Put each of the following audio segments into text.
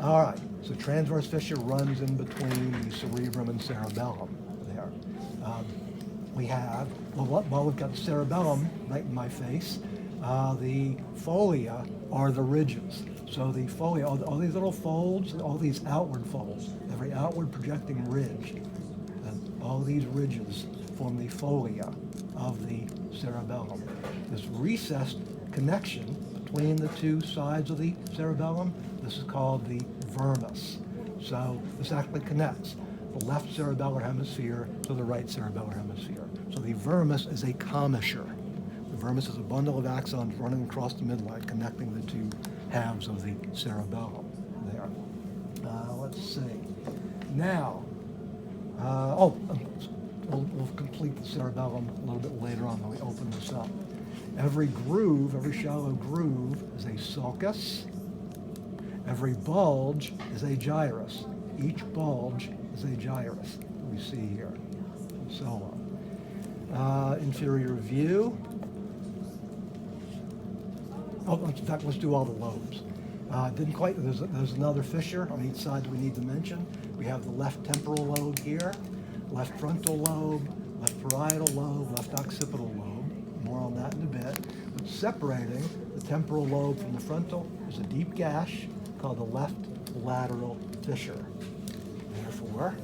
All right, so transverse fissure runs in between the cerebrum and cerebellum there. We have, well, we've got the cerebellum right in my face. The folia are the ridges. So the folia, all these little folds, all these outward folds, every outward projecting ridge, and all these ridges form the folia of the cerebellum. This recessed connection between the two sides of the cerebellum, this is called the vermis. So this actually connects the left cerebellar hemisphere to the right cerebellar hemisphere. So the vermis is a commissure. The vermis is a bundle of axons running across the midline, connecting the two halves of the cerebellum there. Let's see. Now, we'll complete the cerebellum a little bit later on when we open this up. Every groove, every shallow groove is a sulcus. Every bulge is a gyrus. Each bulge is a gyrus we see here, and so on. Inferior view. In fact, let's do all the lobes. Didn't quite, there's another fissure on each side we need to mention. We have the left temporal lobe here, left frontal lobe, left parietal lobe, left occipital lobe. More on that in a bit. But separating the temporal lobe from the frontal is a deep gash called the left lateral fissure. Therefore,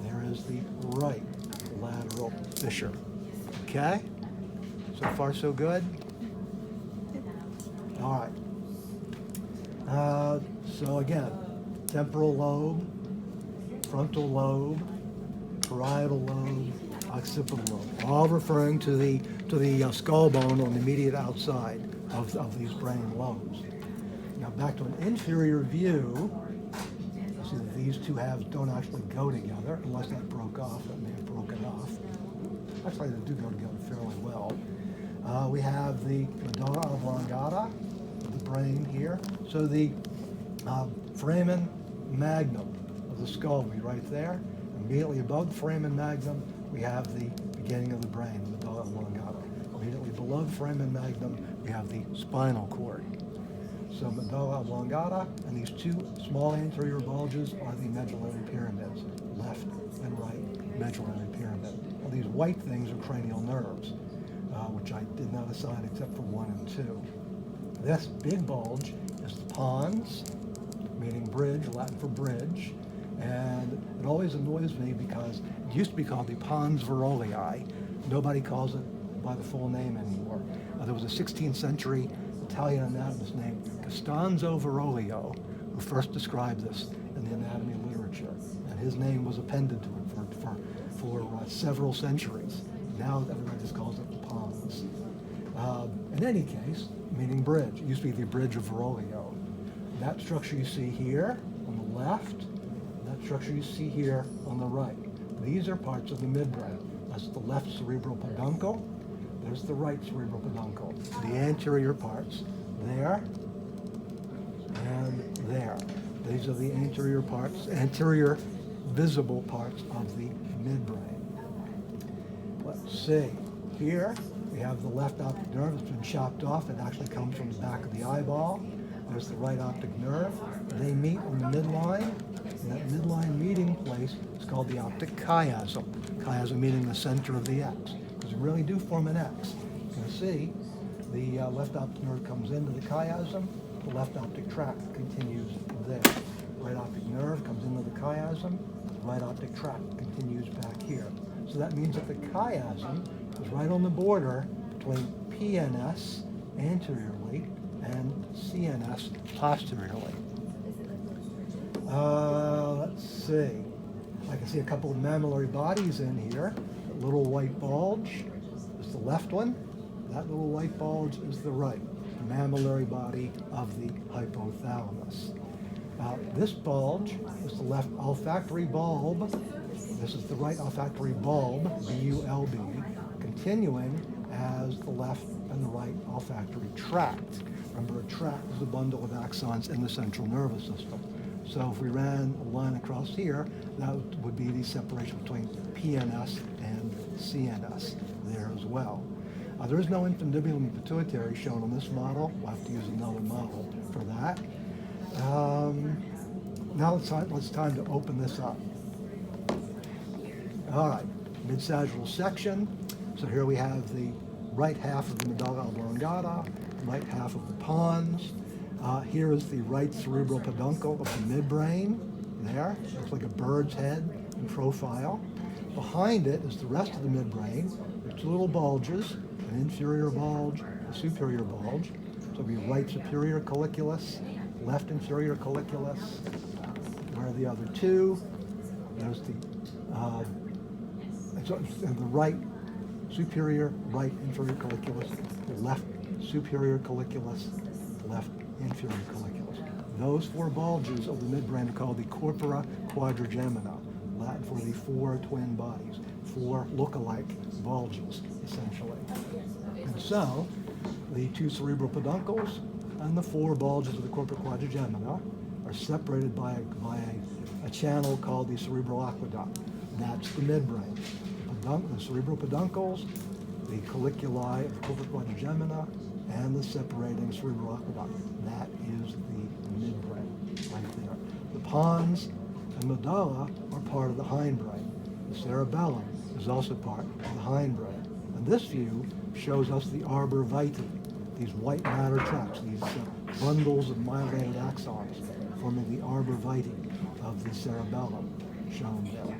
there is the right lateral fissure. Okay? So far, so good? All right. So again, temporal lobe, frontal lobe, parietal lobe, occipital lobe, all referring to the skull bone on the immediate outside of these brain lobes. Now back to an inferior view. See that these two halves don't actually go together unless that broke off. That may have broken off. Actually, they do go together fairly well. We have the medulla oblongata of the brain here. So the foramen magnum of the skull will be right there. Immediately above the foramen magnum, we have the beginning of the brain, the medulla oblongata. Immediately below the foramen magnum, we have the spinal cord. So medulla oblongata, and these two small anterior bulges are the medullary pyramids, left and right medullary pyramid. Well, these white things are cranial nerves, which I did not assign except for 1 and 2. This big bulge is the pons, meaning bridge, Latin for bridge, and it always annoys me because it used to be called the pons virolii. Nobody calls it by the full name anymore. There was a 16th century Italian anatomist named Costanzo Virolio who first described this in the anatomy literature, and his name was appended to it for several centuries. Now everybody just calls it the pons. In any case, meaning bridge. It used to be the bridge of Virolio. That structure you see here on the left, that structure you see here on the right. These are parts of the midbrain. That's the left cerebral peduncle. There's the right cerebral peduncle. The anterior parts, there and there. These are the anterior parts, anterior visible parts of the midbrain. Let's see. Here we have the left optic nerve that's been chopped off. It actually comes from the back of the eyeball. There's the right optic nerve. They meet on the midline. And that midline meeting place is called the optic chiasm. Chiasm meaning the center of the X. Because we really do form an X. You can see the left optic nerve comes into the chiasm. The left optic tract continues there. Right optic nerve comes into the chiasm. The right optic tract continues back here. So that means that the chiasm is right on the border between PNS anteriorly and CNS posteriorly. Let's see. I can see a couple of mammillary bodies in here. A little white bulge is the left one. That little white bulge is the right, the mammillary body of the hypothalamus. This bulge is the left olfactory bulb. This is the right olfactory bulb, B-U-L-B, continuing as the left and the right olfactory tract. Remember, a tract is a bundle of axons in the central nervous system. So if we ran a line across here, that would be the separation between PNS and CNS there as well. There is no infundibulum pituitary shown on this model. We'll have to use another model for that. now it's time to open this up. All right, mid-sagittal section. So here we have the right half of the medulla oblongata, right half of the pons. Here is the right cerebral peduncle of the midbrain. There, looks like a bird's head in profile. Behind it is the rest of the midbrain. There's two little bulges, an inferior bulge, a superior bulge. So it'll be right superior colliculus, left inferior colliculus. Where are the other two? There's the right superior, right inferior colliculus, left superior colliculus, left inferior colliculus. Those four bulges of the midbrain are called the corpora quadrigemina, Latin for the four twin bodies, four look-alike bulges, essentially. And so, the two cerebral peduncles and the four bulges of the corpora quadrigemina are separated by a channel called the cerebral aqueduct. That's the midbrain. The cerebral peduncles, the colliculi of the corpora quadrigemina, and the separating cerebral aqueduct. That is the midbrain, right there. The pons and medulla are part of the hindbrain. The cerebellum is also part of the hindbrain. And this view shows us the arbor vitae, these white matter tracts, these bundles of myelinated axons forming the arbor vitae of the cerebellum, shown there.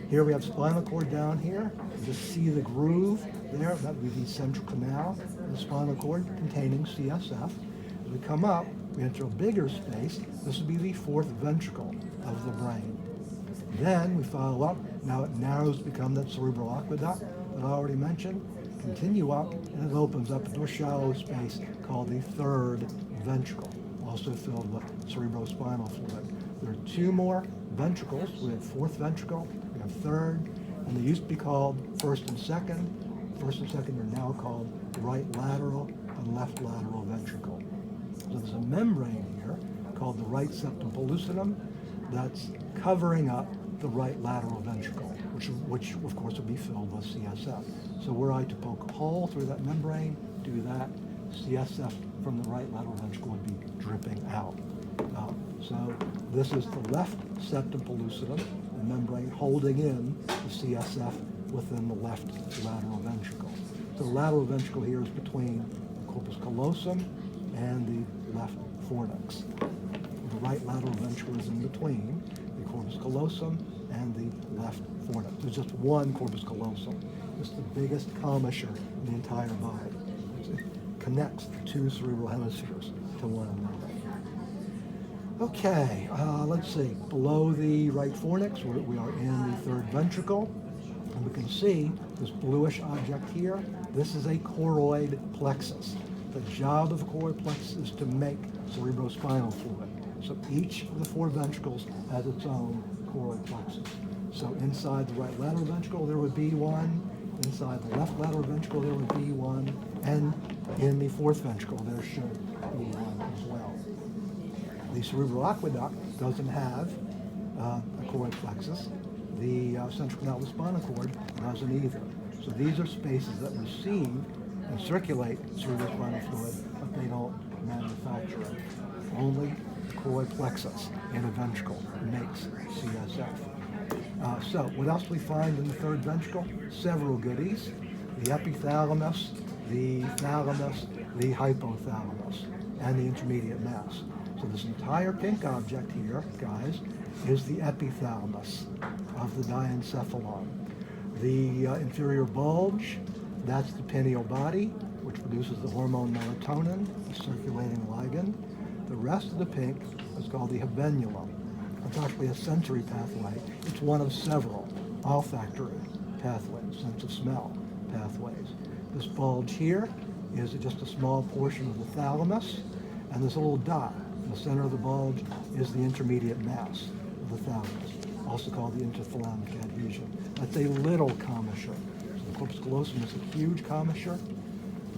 Here we have spinal cord down here. You just see the groove there. That would be the central canal of the spinal cord containing CSF. As we come up, we enter a bigger space. This would be the fourth ventricle of the brain. Then we follow up. Now it narrows to become that cerebral aqueduct that I already mentioned. Continue up, and it opens up into a shallow space called the third ventricle, also filled with cerebrospinal fluid. There are two more ventricles. We have fourth ventricle, we have third, and they used to be called first and second. First and second are now called right lateral and left lateral ventricle. So there's a membrane here called the right septum pellucidum that's covering up the right lateral ventricle, which of course would be filled with CSF. So were I to poke a hole through that membrane, do that, CSF from the right lateral ventricle would be dripping out. So this is the left septum pellucidum, the membrane holding in the CSF within the left lateral ventricle. So the lateral ventricle here is between the corpus callosum and the left fornix. The right lateral ventricle is in between the corpus callosum and the left fornix. There's just one corpus callosum. It's the biggest commissure in the entire body. It connects the two cerebral hemispheres to one another. Okay, let's see. Below the right fornix, we are in the third ventricle. And we can see this bluish object here. This is a choroid plexus. The job of the choroid plexus is to make cerebrospinal fluid. So each of the four ventricles has its own choroid plexus. So inside the right lateral ventricle, there would be one. Inside the left lateral ventricle, there would be one. And in the fourth ventricle, there should be one as well. The cerebral aqueduct doesn't have a choroid plexus. The central canal of the spinal cord doesn't either. So these are spaces that receive and circulate cerebrospinal fluid, but they don't manufacture it. Only the choroid plexus in a ventricle makes CSF. So what else do we find in the third ventricle? Several goodies. The epithalamus, the thalamus, the hypothalamus, and the intermediate mass. So this entire pink object here, guys, is the epithalamus of the diencephalon. The inferior bulge, that's the pineal body, which produces the hormone melatonin, the circulating ligand. The rest of the pink is called the habenulum. It's actually a sensory pathway. It's one of several olfactory pathways, sense of smell pathways. This bulge here is just a small portion of the thalamus, and this little dot in the center of the bulge is the intermediate mass of the thalamus, also called the interthalamic adhesion. That's a little commissure. So the corpus callosum is a huge commissure.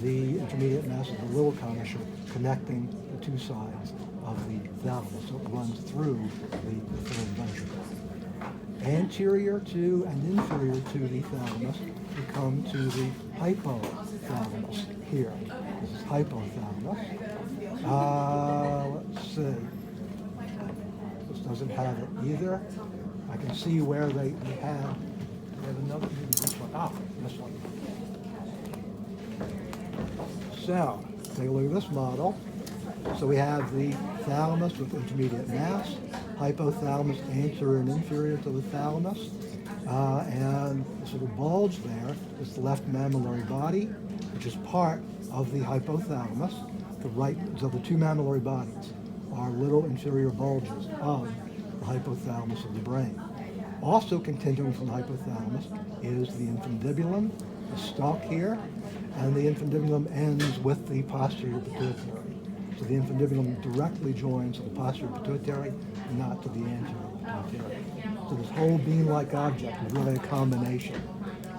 The intermediate mass is a little commissure connecting the two sides of the thalamus. So it runs through the third ventricle. Anterior to and inferior to the thalamus, we come to the hypothalamus here. This is hypothalamus. Let's see. doesn't have it either. I can see where they have another, maybe this one. Ah, this one. So, take a look at this model. So we have the thalamus with intermediate mass, hypothalamus anterior and inferior to the thalamus, and this little bulge there is the left mammillary body, which is part of the hypothalamus. The right, so the two mammillary bodies are little inferior bulges of the hypothalamus of the brain. Also continuing from the hypothalamus is the infundibulum, the stalk here, and the infundibulum ends with the posterior pituitary. So the infundibulum directly joins to the posterior pituitary, not to the anterior pituitary. So this whole bean-like object is really a combination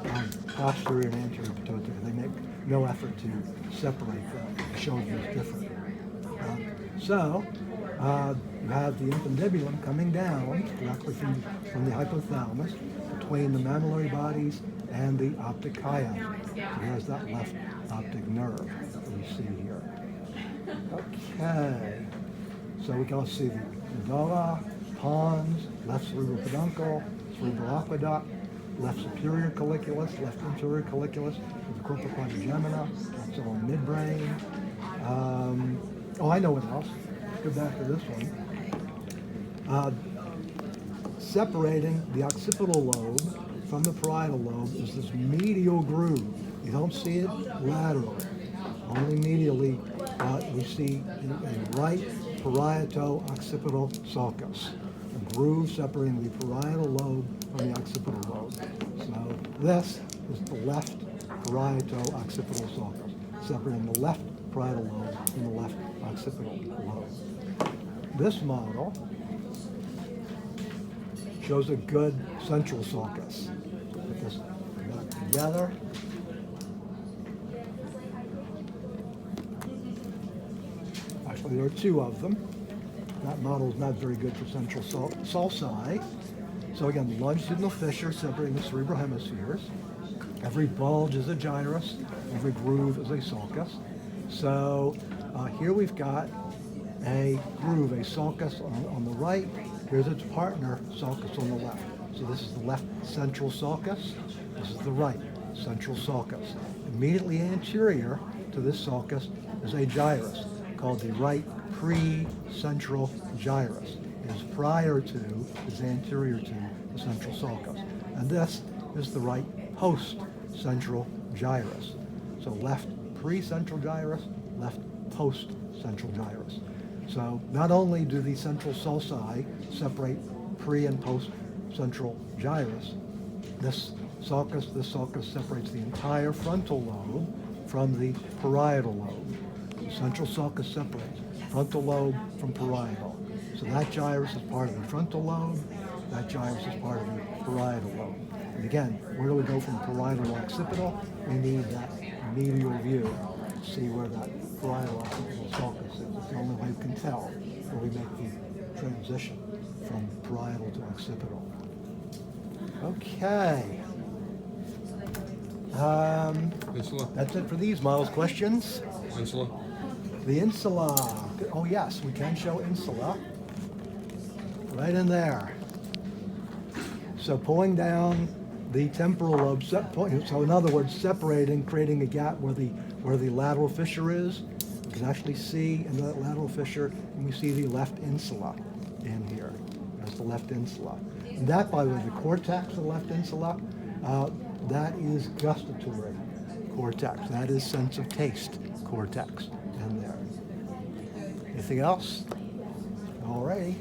of posterior and anterior pituitary. They make no effort to separate them, show them as different. You have the infundibulum coming down directly from the hypothalamus between the mammillary bodies and the optic chiasm. So here's that left optic nerve that we see here. Okay, so we can also see the medulla, pons, left cerebral peduncle, cerebral aqueduct, left superior colliculus, left inferior colliculus, the corpus quadrigemina, that's all midbrain. I know what else. Let's go back to this one. Separating the occipital lobe from the parietal lobe is this medial groove. You don't see it laterally, only medially. We see a right parieto-occipital sulcus, a groove separating the parietal lobe from the occipital lobe. So this is the left parieto-occipital sulcus, separating the left parietal lobe from the left occipital lobe. This model shows a good central sulcus. Put this back together. Actually, there are two of them. That model is not very good for central sulci. So again, longitudinal fissure separating the cerebral hemispheres. Every bulge is a gyrus. Every groove is a sulcus. So here we've got a groove, a sulcus on the right. Here's its partner, sulcus on the left. So this is the left central sulcus. This is the right central sulcus. Immediately anterior to this sulcus is a gyrus called the right pre-central gyrus. It is prior to, is anterior to the central sulcus. And this is the right post-central gyrus. So left pre-central gyrus, left post-central gyrus. So not only do the central sulci separate pre and post-central gyrus, this sulcus separates the entire frontal lobe from the parietal lobe. The central sulcus separates frontal lobe from parietal. So that gyrus is part of the frontal lobe, that gyrus is part of the parietal lobe. And again, where do we go from parietal to occipital? We need that medial view to see where that parietal occipital sulcus is. It's the only way we can tell where we make the transition from parietal to occipital. Okay. Insula? That's it for these models. Questions? Insula? The insula. Oh yes, we can show insula. Right in there. So pulling down the temporal lobe, so in other words, separating, creating a gap where the lateral fissure is. You can actually see in that lateral fissure, and we see the left insula in here. There's the left insula. And that, by the way, the cortex of the left insula, that is gustatory cortex. That is sense of taste cortex in there. Anything else? All righty.